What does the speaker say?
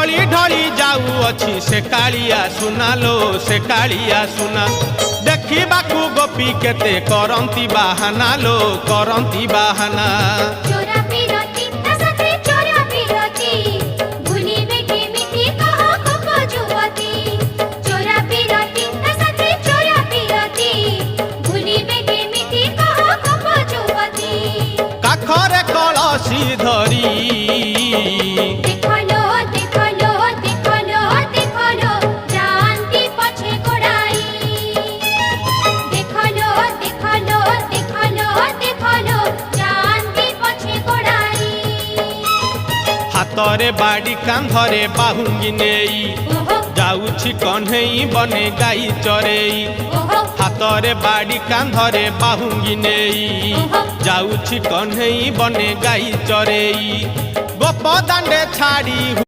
ढली ढली जाऊँगी से कालिया सुना लो से कालिया सुना देखिबाकू गोपी केते करंती बाहाना लो करंती बाहाना चोरा पिरती तसते चोरा पिरती भूलिबे केमिति कह कप जुवती चोरा पिरती तसते चोरा पिरती भूलिबे केमिति कह कप जुवती काखरे कलसी धरी देखलो देखलो देखलो देखलो जानती पछे गोड़ाई देखलो देखलो देखलो देखलो जानती पछे गोड़ाई हातरे बाड़ी कांधरे बाहुंगी नेई ओहो जाऊछि कन्हई बने गाई चरेई ओहो हातरे बाड़ी कांधरे बाहुंगी नेई जाऊछि कन्हई बने गाई चरेई गोप दांडे छाड़ी